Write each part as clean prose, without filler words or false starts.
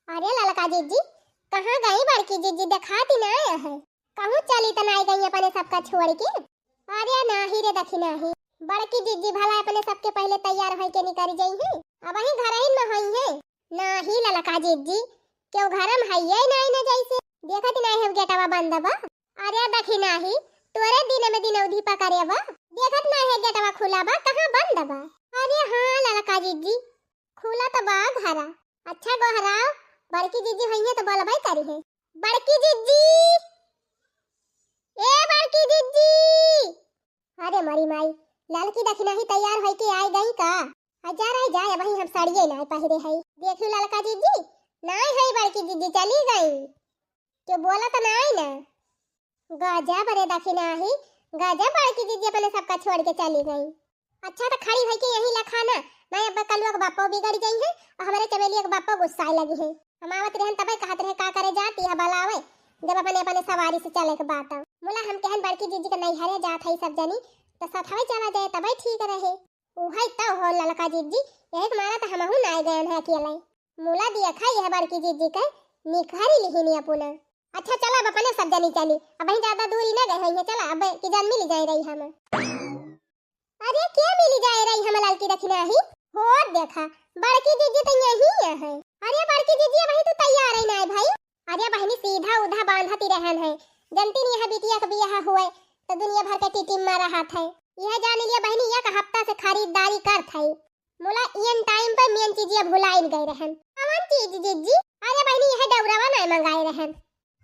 अरे ललका जीजी कहाँ गई बड़की जीजी दिखाती ना है। कहूँ चली तो नहीं गई अपने सबका छोड़ के। अरे नाही रे दखी नाही बड़की जीजी भला अपने सबके पहले तैयार हो के निकल गई है। अब वही घर ही में हुई है नाही ललका जीजी क्यों घर में है नहीं ना जैसे देखत नहीं है गेटवा बंद बा। अरे दखी नाही तोरे दिन में दिन उधी पकड़े बा देखत नहीं है गेटवा खुला बा कहाँ बंद बा। अरे हाँ ललका जीजी खुला तो बा घरा। अच्छा गोहराओ बड़की जीजी हुई है तो बोलबाई करी है। बड़की जीजी ए बड़की जीजी। अरे मरी माई लड़की दखी नहीं तैयार होई के आई गई का। जा रही जाए वही हम साड़िए नहीं पहरे है देखियो लड़का जीजी नहीं है बड़की जीजी चली गई तो बोला तो नहीं ना गजा बरे दखी नहीं गजा बड़की जीजी अपने सबका छोड़ के चली गई। अच्छा तो खड़ी है कि यही लखाना मैं अब कलुआ के बापा बिगड़ गई है और हमारे चमेलिया के बापा गुस्सा लगी है। हम आवत रहन तबे कहत रहे का करे जाती है बलावे जब अपने अपने सवारी से चले के बात मोला हम कहन बड़की जीजी के नहीं हरे जात है सब जनी तो सथवे चला जाए तबे ठीक रहे। उहै त हो ललका जीजी एक मारा तो हमहु नहीं गए हैं अकेले मोला दिया खाई है बड़की जीजी के निखारी लिहिनी अपना। अच्छा चला अब अपने सब जनी चली अब वहीं ज्यादा दूरी ना गए हैं चला अब की जान मिल जाए रही हम। अरे क्या मिल जाए रही हम लड़की रखना ही हो देखा बड़की जीजी तो यही है। अरे बड़की जीजी वही तो तैयार है ना भाई। अरे बहनी सीधा उधा बांधती रहन है जनती नहीं है बिटिया के बियाह हुए तो दुनिया भर के टीटी में रहा था यह जान लिया बहनी एक हफ्ता से खरीदारी कर थई मोला इन टाइम पर मेन चीजिया भुलाइन गई रहन। कौन चीज जीजी। अरे बहनी यह डौरावा नहीं मंगाए रहन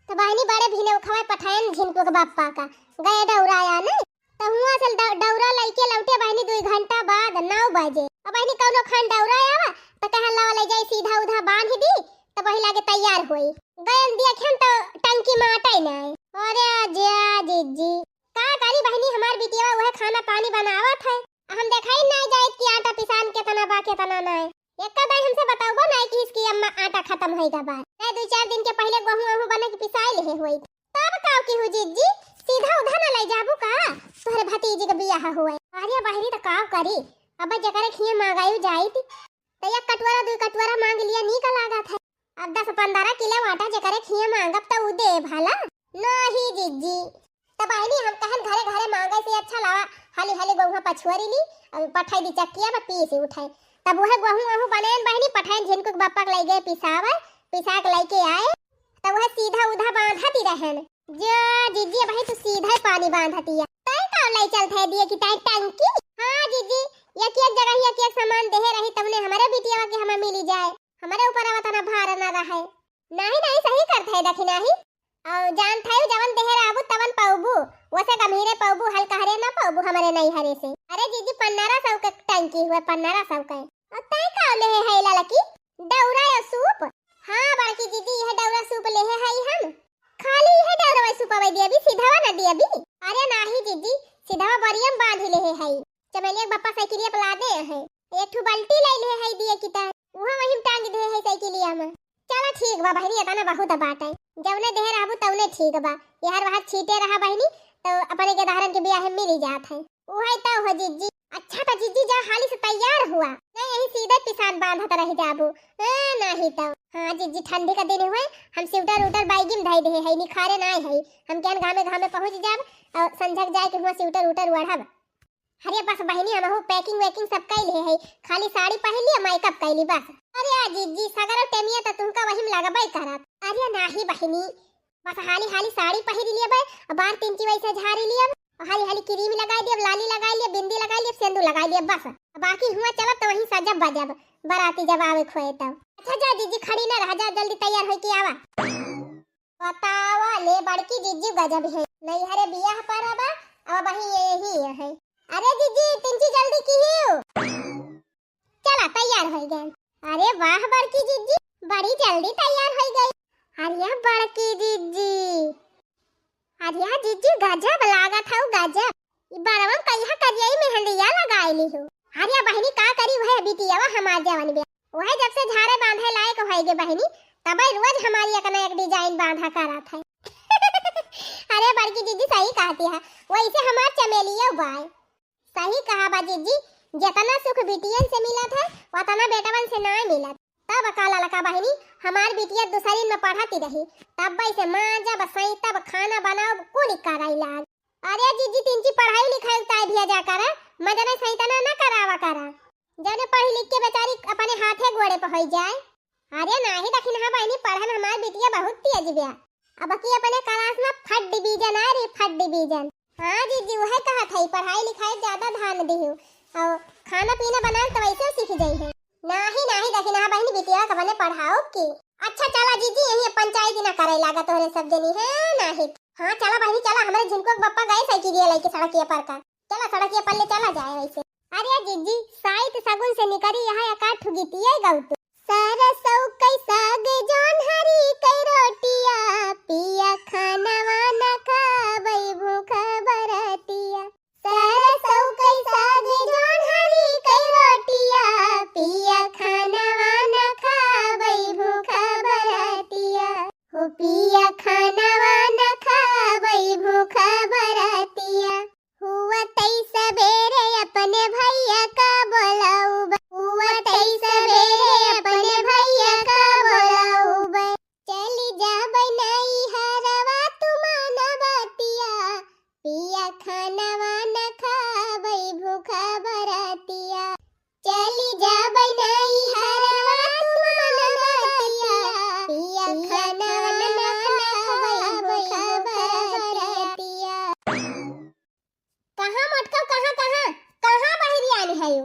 तो बहनी बड़े भीने खवाए पठायन झिनको के बापा का गए डौराया ना तो हुआ चल डौरा लइके लौटे बहनी 2 घंटा बाद 9 बजे अब बहनी कौनो खान डौरा आवा तो कहन लावा ले जाए सीधा उधा बांध दी तो वही लागे तैयार होई गए देखन तो टंकी में आटे नहीं। अरे जा जीजी का करी बहनी हमार बिटिया वह खाना पानी बनावत है हम देखाई नहीं जाए कि आटा पिसान के तना बा के तना नहीं एक दाई हमसे बताओ नहीं कि इसकी अम्मा आटा खत्म होएगा बा नहीं 2-4 दिन के पहले गेहूं बने के पिसाई ले होई तब का की हो जीजी सीधा उधा ना ले जाबू का तोहरे भतीजी के बियाह हुए। अरे बहनी तो का करी अब जकरे खिए मांगायु जाई तो एक कटोरा 2 कटोरा मांग लिया नी का लागत है अब 10-15 किलो आटा जकरे खिए मांगब तो उ दे भला नहीं जीजी तो बहनी हम कहन घरे घरे मांगे से अच्छा लावा हाली हाली गेहूं पछुआरी ली और पठाई दी चक्किया में पीस उठाई तब वह गेहूं बनेन बहनी पठाई झिनको के बापा के ले गए पिसावे पिसा के लेके आए तब वह सीधा उधा बांधती रहन जो जीजी भाई तो सीधा ही पानी बांधती है तय का ले चलते दिए कि टाइट टंकी। हां जीजी एक जगह ही एक सामान देहे रही तबने हमारे बिटिया के हमें मिल जाए हमारे ऊपर आवतना भार ना रहे नहीं सही करते दखी नहीं और जान थे जवन देहे रहबू तवन पाऊबू वैसे गंभीरे पाऊबू हल्का हरे ना पाऊबू हमारे नहीं हरे से। अरे जीजी 1500 का टंकी हुए 1500 का और तय का ले है ललकी डौरा या सूप। हां बड़की जीजी यह डौरा सूप ले है हम खाली यह डौरा सूप आवे दिया सीधावा ना दिया भी। अरे नाही जीजी सीधावा बरियम बांध ले है चमेलिया बापा साइकिलिया पे लादे है एक ठो बाल्टी ले ले है दिए किता वहां वही टांग दे है साइकिलिया में। चलो ठीक बा बहनी इतना बहुत बात है जवने देह रहबू तवने ठीक बा यार वहां छीटे रहा बहनी तो अपने के धारण के बियाह मिल जात है ओहे तो हो जीजी। अच्छा तो जीजी जा हाली से तैयार हुआ नहीं यही सीधे पिसान बांधत रह जाबू नहीं तो। हां जीजी ठंडी का दिन हुए हम स्वेटर उटर बाइगिम धाई दे है निखारे नहीं है हम केन घामे पहुंच जाब और संझक जाए के हुआ स्वेटर उटर ओढ़ब। अरे बस बहनी हम पैकिंग वैकिंग सब कैले है खाली साड़ी पहन लिया मेकअप कैली बस। अरे जीजी सगर टेमिया तो तुमका वही लगाबई करत। अरे नाही बहनी बस हाली हाली साड़ी पहन लिया बे और बार 3 वैसे झाड़ी लिया हाली हाली क्रीम लगा दिया लाली लगा लिया बिंदी लगा लिया सिंदूर लगा लिया बस बाकी हुआ चलत तो वही सजब बजब बराती जब आवे खोए तब। अच्छा जा जीजी खड़ी ना रह जा जल्दी तैयार होई के आवा बतावा ले बड़की जीजी गजब है नहीं हरे बियाह पर अब वही यही है। अरे जीजी तिंची जल्दी की चला तैयार हो गए। अरे वाह बड़की जीजी बड़ी जल्दी तैयार हो गई। अरे बड़की जीजी अरे जीजी गजब लागत है गजब बरवम कहिया करियई मेहंदिया लगाईली हो। अरे बहनी का करी वह बिटिया हमार जवन बे वह जब से झारे बांधे लायक होएगे बहनी तब रोज हमारी एक डिजाइन बांधा करत है। अरे बड़की जीजी सही कहती है वैसे हमार चमेलिया बाय सही कहा बा जीजी जितना सुख बिटियन से मिलत है उतना बेटवन से नहीं मिलत। तब काला लका बहिनी हमार बिटिया दूसरी में पढ़ती रही तब से माँ जब सही तब खाना बनाओ को कराई लाग। अरे जीजी तिनकी पढ़ाई लिखाई ताई भी जा करा मदन सही तना ना करावा करा जने पढ़ी लिख के बेचारी अपने हाथे गोड़े पे हो जाए। अरे नाही दखिन हा बहिनी पढ़न हमार बिटिया बहुत तेज बिया अब की अपने क्लास में फट डिवीजन आ रे फट डिवीजन। हां जीजी वह कहा था पढ़ाई लिखाई ज्यादा ध्यान दियो और खाना पीना बनाए तो वैसे सीख जाई है। नाही नाही दखिन हा बहिनी बिटिया कबने पढ़ाओ की। अच्छा चला जीजी यही पंचायत ना करे लागा तोरे सब जनी है नाही। हां चला बहिनी चला हमारे जिनको बप्पा गए साइकिल लेके सड़किया पर का चला सड़किया पर ले चला जाए वैसे। अरे जीजी साइत सगुन से निकरी यहाँ एकाठ ठुगीतिए गौतु सरसौ कैसा गे जौन हरी कई रोटिया पिया खाना वाना खाबै भूखा बरतिया सरसौ कैसा गे जौन हरी कई रोटिया पिया खाना वाना खाबै भूखा बरतिया हो पिया खाना वाना खाबै भूखा बरतिया हुआ तई सवेरे अपने भैया का बोलाऊ हुआ तई सवेरे अपने भैया का बोलाऊ चली जा नई हरवा तुमाना बातिया पिया खाना वाना खाबै भूखा बरतिया चली जा नई हरवा तुमाना बातिया पिया खाना वाना खाबै भूखा बरतिया। कहां मटका कहां कहां कहां बहरियान है यो।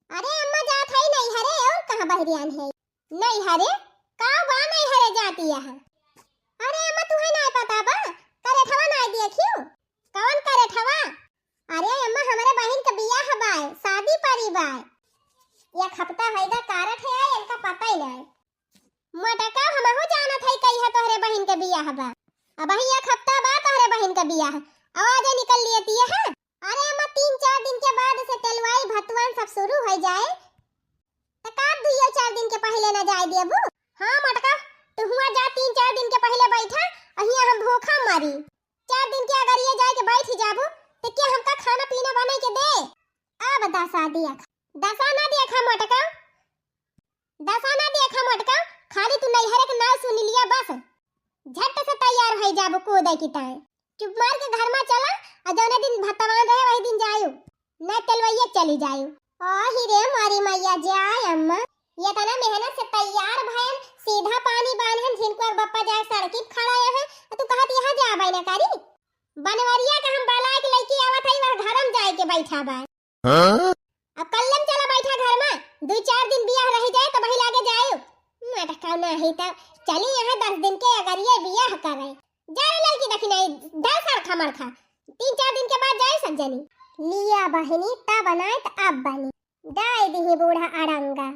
अरे अम्मा जात है नहीं हरे और कहां बहरियान है नहीं हरे का बा नहीं हरे जाती है। अरे अम्मा तुम्हें नहीं पता बा करे ठवा नहीं देखियो कौन करे ठवा। अरे अम्मा हमारे बहन का बियाह बाय शादी पड़ी बाय एक हफ्ता होएगा कारठ है इनका पता ही नहीं मटका हमहु जाना था कहिया तोहरे बहन के बियाह बा अब ही एक हफ्ता बाद तोहरे बहन का बियाह आवाज निकल लेती है। अरे अम्मा 3-4 दिन के बाद से तेलवाई भतवान सब शुरू हो जाए तो का 2-4 दिन के पहले ना जाए देबू। हां मटका तू हुआ जा 3-4 दिन के पहले बैठा अहिया हम भूखा मरी 4 दिन के अगर ये जाए के बैठ जाबू तो क्या हमका खाना पीना बना के दे। अब दसा दिया दसा ना देखा मटका दसा ना देखा मटका खाली तू नहीं हरे के नाम सुन लिया बस झट से तैयार हो जाबू कूदे की टाइम चुप मार के घर में चला और जौने दिन भतवान रहे वही दिन जायो न तेलवैया चली जायो। आही रे मारी मैया जाए अम्मा ये तना मेहनत से तैयार भयन सीधा पानी बांधन जिनको बप्पा जाए सड़की खड़ा है तू कहत यहां जा बाई ना करी बनवरिया का हम बलाए के लइकी आवत है वह घर में जाए के बैठा बा। अब कल्लम चला बैठा घर में 2-4 दिन बियाह रह जाए तो वही लागे जायो मटका नहीं तो चली यहां 10 दिन के अगर ये बियाह करे जाए लड़की देखी नहीं 10 साल खमर खा 3-4 दिन के बाद जाए सब जनी लिया बहनी ता बनाए तो अब बनी डाय दी बूढ़ा अड़ंगा।